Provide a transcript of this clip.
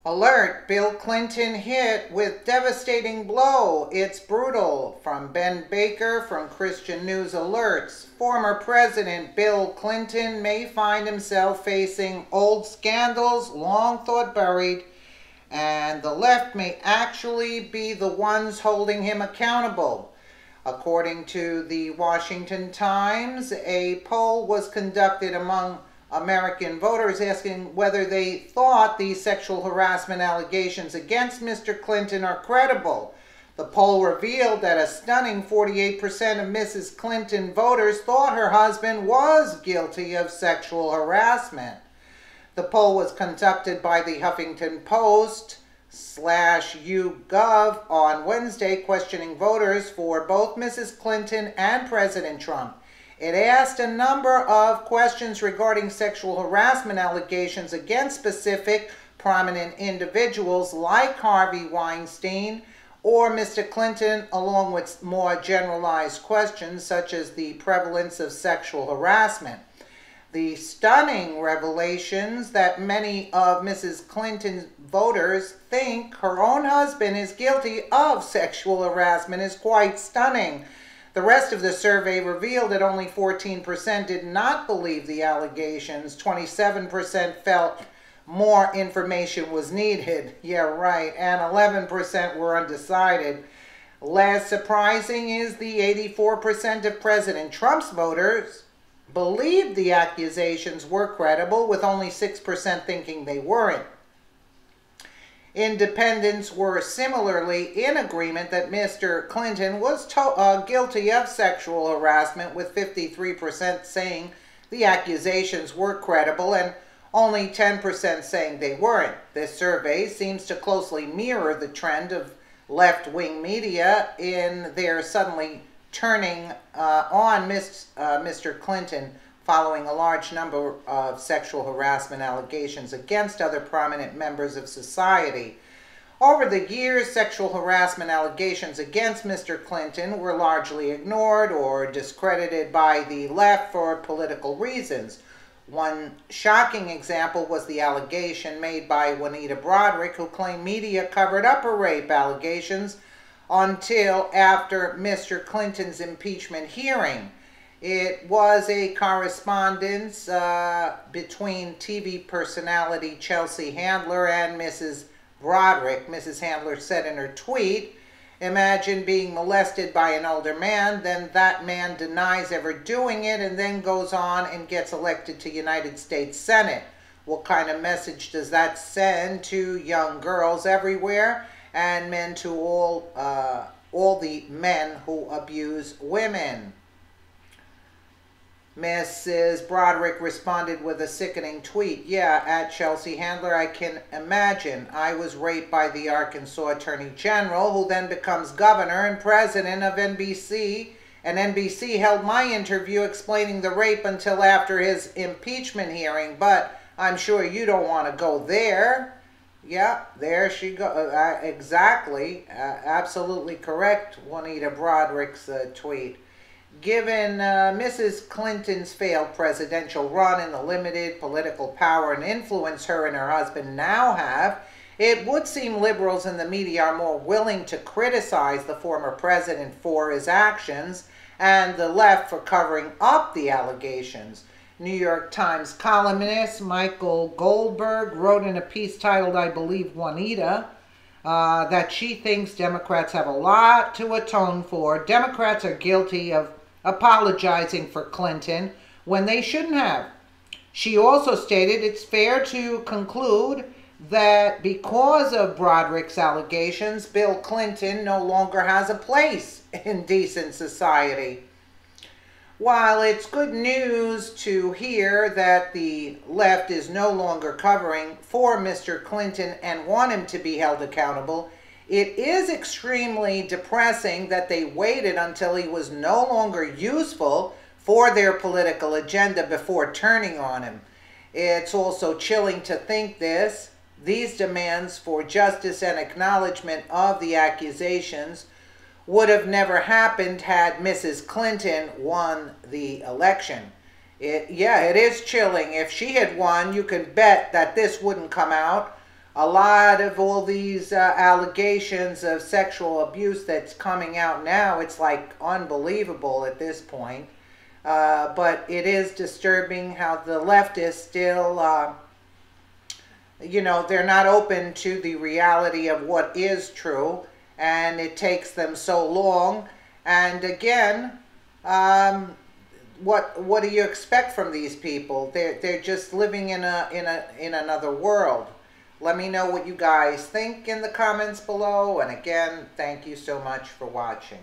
Alert! Bill Clinton hit with devastating blow. It's brutal. From Ben Baker from Christian News Alerts. Former President Bill Clinton may find himself facing old scandals long thought buried, and the left may actually be the ones holding him accountable. According to the Washington Times, a poll was conducted among American voters asking whether they thought the sexual harassment allegations against Mr. Clinton are credible. The poll revealed that a stunning 48% of Mrs. Clinton voters thought her husband was guilty of sexual harassment. The poll was conducted by the Huffington Post /YouGov on Wednesday, questioning voters for both Mrs. Clinton and President Trump. It asked a number of questions regarding sexual harassment allegations against specific prominent individuals like Harvey Weinstein or Mr. Clinton, along with more generalized questions such as the prevalence of sexual harassment. The stunning revelations that many of Mrs. Clinton's voters think her own husband is guilty of sexual harassment is quite stunning. The rest of the survey revealed that only 14% did not believe the allegations. 27% felt more information was needed. Yeah, right. And 11% were undecided. Less surprising is the 84% of President Trump's voters believed the accusations were credible, with only 6% thinking they weren't. Independents were similarly in agreement that Mr. Clinton was guilty of sexual harassment, with 53% saying the accusations were credible and only 10% saying they weren't. This survey seems to closely mirror the trend of left-wing media in their suddenly turning on Mr. Clinton following a large number of sexual harassment allegations against other prominent members of society. Over the years, sexual harassment allegations against Mr. Clinton were largely ignored or discredited by the left for political reasons. One shocking example was the allegation made by Juanita Broaddrick, who claimed media covered up her rape allegations until after Mr. Clinton's impeachment hearing. It was a correspondence between TV personality Chelsea Handler and Mrs. Broaddrick. Mrs. Handler said in her tweet, "Imagine being molested by an older man, then that man denies ever doing it and then goes on and gets elected to United States Senate. What kind of message does that send to young girls everywhere and men to all the men who abuse women?" Mrs. Broaddrick responded with a sickening tweet. "Yeah, at Chelsea Handler, I can imagine. I was raped by the Arkansas Attorney General, who then becomes governor and president of NBC, and NBC held my interview explaining the rape until after his impeachment hearing, but I'm sure you don't want to go there." Yeah, there she goes. Exactly. Absolutely correct, Juanita Broaddrick's tweet. Given Mrs. Clinton's failed presidential run and the limited political power and influence her and her husband now have, it would seem liberals in the media are more willing to criticize the former president for his actions and the left for covering up the allegations. New York Times columnist Michael Goldberg wrote in a piece titled, I Believe Juanita, that she thinks Democrats have a lot to atone for. Democrats are guilty of apologizing for Clinton when they shouldn't have. She also stated it's fair to conclude that because of Broaddrick's allegations, Bill Clinton no longer has a place in decent society. While it's good news to hear that the left is no longer covering for Mr. Clinton and want him to be held accountable, it is extremely depressing that they waited until he was no longer useful for their political agenda before turning on him. It's also chilling to think these demands for justice and acknowledgement of the accusations would have never happened had Mrs. Clinton won the election. It is chilling. If she had won, you can bet that this wouldn't come out. a lot of all these allegations of sexual abuse that's coming out now, it's like unbelievable at this point. But it is disturbing how the leftists still, they're not open to the reality of what is true, and it takes them so long. And again, what do you expect from these people? They're just living in another world. Let me know what you guys think in the comments below. And again, thank you so much for watching.